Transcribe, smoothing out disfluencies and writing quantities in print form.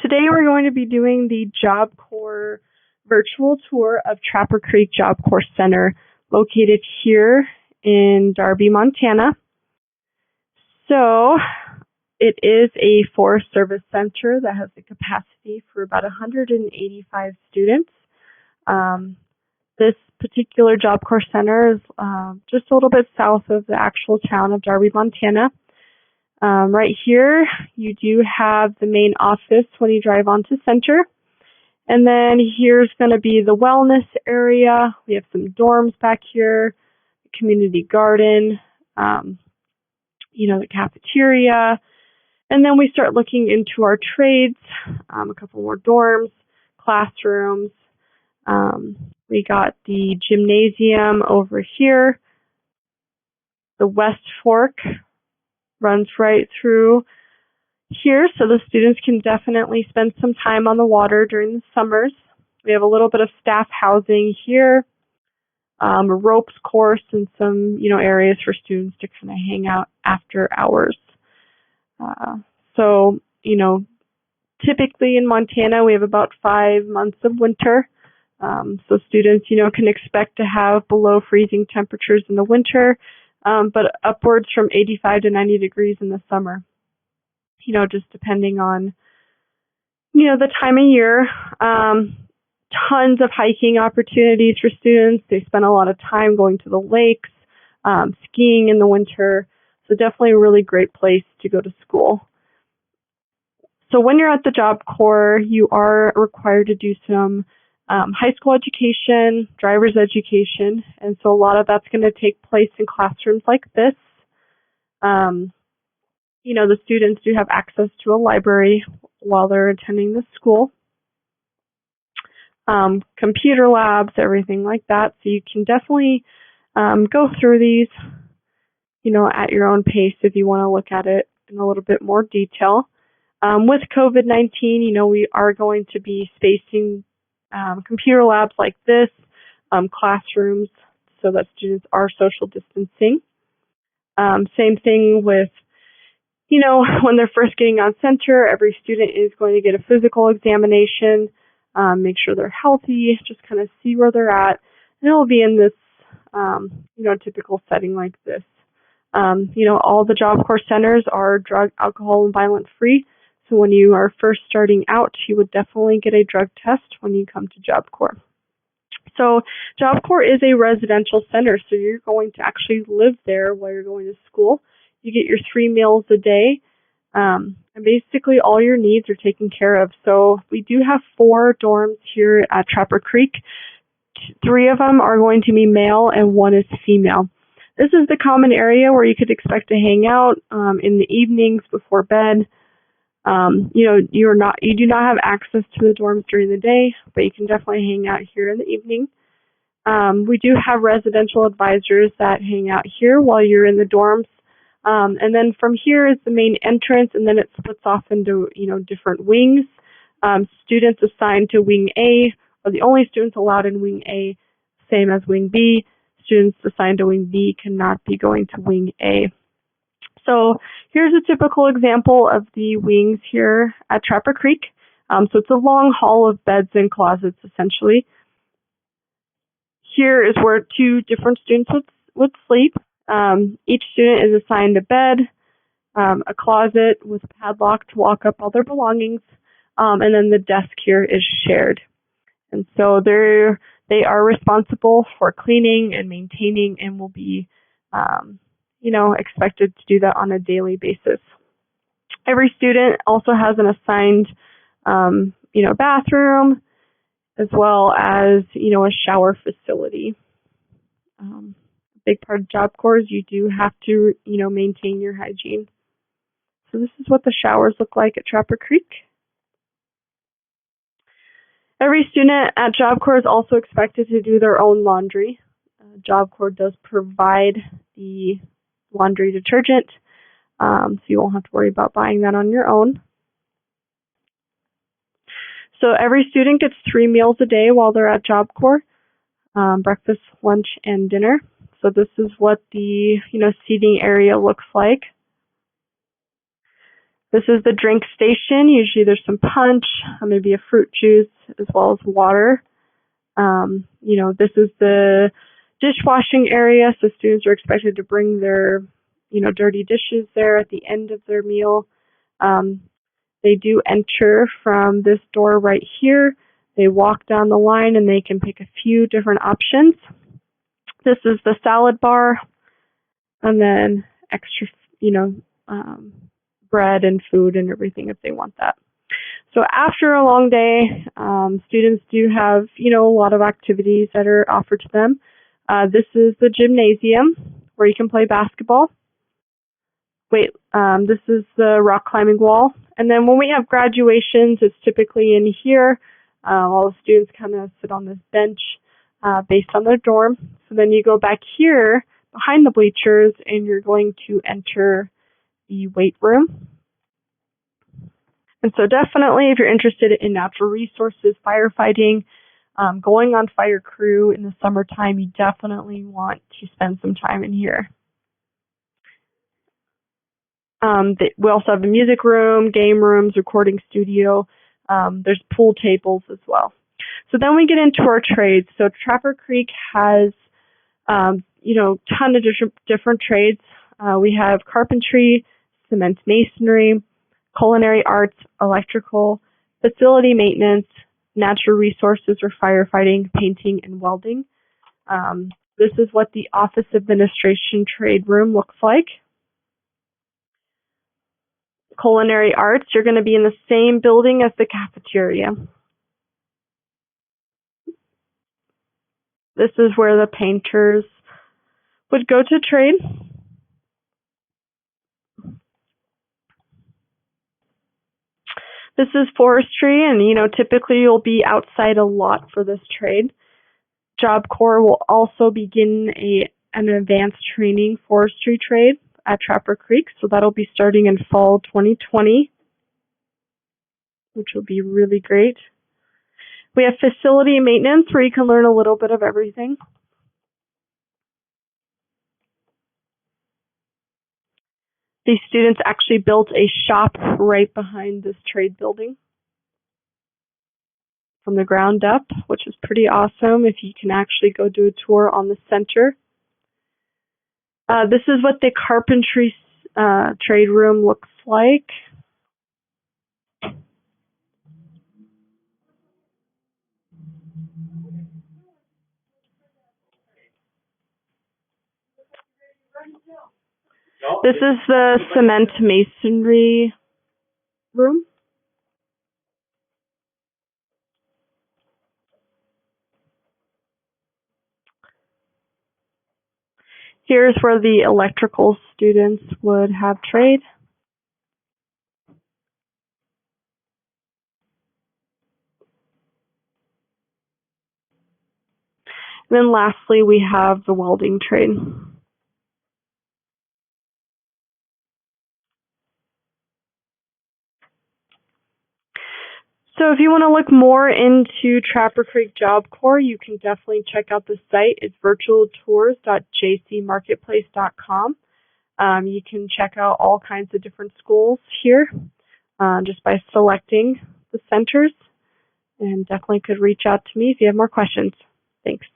Today we're going to be doing the Job Corps virtual tour of Trapper Creek Job Corps Center, located here in Darby, Montana. So it is a Forest Service center that has the capacity for about 185 students. This particular Job Corps Center is just a little bit south of the actual town of Darby, Montana. Right here, you do have the main office when you drive onto Center. And then here's going to be the wellness area. We have some dorms back here, community garden, the cafeteria. And then we start looking into our trades, a couple more dorms, classrooms. We got the gymnasium over here. The West Fork runs right through here, so the students can definitely spend some time on the water during the summers. We have a little bit of staff housing here, a ropes course, and some areas for students to kind of hang out after hours. Typically in Montana we have about 5 months of winter, so students can expect to have below freezing temperatures in the winter, but upwards from 85 to 90 degrees in the summer. Just depending on, the time of year. Tons of hiking opportunities for students. They spend a lot of time going to the lakes, skiing in the winter. So definitely a really great place to go to school. So when you're at the Job Corps, you are required to do some high school education, driver's education. And so a lot of that's going to take place in classrooms like this. The students do have access to a library while they're attending the school. Computer labs, everything like that. So you can definitely go through these, at your own pace if you want to look at it in a little bit more detail. With COVID-19, we are going to be spacing computer labs like this, classrooms, so that students are social distancing. Same thing with when they're first getting on Center, every student is going to get a physical examination, make sure they're healthy, just kind of see where they're at. And it'll be in this, typical setting like this. All the Job Corps centers are drug, alcohol, and violent free. So when you are first starting out, you would definitely get a drug test when you come to Job Corps. So Job Corps is a residential center, so you're going to actually live there while you're going to school. You get your 3 meals a day, and basically all your needs are taken care of. So we do have 4 dorms here at Trapper Creek. 3 of them are going to be male and 1 is female. This is the common area where you could expect to hang out in the evenings before bed. You do not have access to the dorms during the day, but you can definitely hang out here in the evening. We do have residential advisors that hang out here while you're in the dorms. And then from here is the main entrance, and then it splits off into, different wings. Students assigned to Wing A are the only students allowed in Wing A, same as Wing B. Students assigned to Wing B cannot be going to Wing A. So here's a typical example of the wings here at Trapper Creek. So it's a long hall of beds and closets, essentially. Here is where 2 different students would sleep. Each student is assigned a bed, a closet with a padlock to lock up all their belongings, and then the desk here is shared. And so they are responsible for cleaning and maintaining and will be, expected to do that on a daily basis. Every student also has an assigned, bathroom, as well as, a shower facility. Big part of Job Corps is you do have to, maintain your hygiene. So this is what the showers look like at Trapper Creek. Every student at Job Corps is also expected to do their own laundry. Job Corps does provide the laundry detergent, so you won't have to worry about buying that on your own. So every student gets 3 meals a day while they're at Job Corps, breakfast, lunch, and dinner. So this is what the seating area looks like. This is the drink station. Usually there's some punch, maybe a fruit juice, as well as water. This is the dishwashing area, so students are expected to bring their, dirty dishes there at the end of their meal. They do enter from this door right here. They walk down the line and they can pick a few different options. This is the salad bar, and then extra, bread and food and everything if they want that. So after a long day, students do have, a lot of activities that are offered to them. This is the gymnasium where you can play basketball. This is the rock climbing wall. And then when we have graduations, it's typically in here. All the students kind of sit on this bench based on their dorm. So then you go back here behind the bleachers and you're going to enter the weight room. And so definitely if you're interested in natural resources, firefighting, going on fire crew in the summertime, you definitely want to spend some time in here. We also have a music room, game rooms, recording studio. There's pool tables as well. So then we get into our trades. So Trapper Creek has, ton of different trades. We have carpentry, cement masonry, culinary arts, electrical, facility maintenance, natural resources or firefighting, painting, and welding. This is what the office administration trade room looks like. Culinary arts, you're going to be in the same building as the cafeteria. This is where the painters would go to trade. This is forestry, and typically you'll be outside a lot for this trade. Job Corps will also begin an advanced training forestry trade at Trapper Creek, so that'll be starting in fall 2020, which will be really great. We have facility maintenance where you can learn a little bit of everything. These students actually built a shop right behind this trade building from the ground up, which is pretty awesome if you can actually go do a tour on the center. This is what the carpentry trade room looks like. This is the cement masonry room. Here's where the electrical students would have trade. And then lastly, we have the welding trade. So if you want to look more into Trapper Creek Job Corps, you can definitely check out the site. It's virtualtours.jcmarketplace.com. You can check out all kinds of different schools here just by selecting the centers, and definitely could reach out to me if you have more questions. Thanks.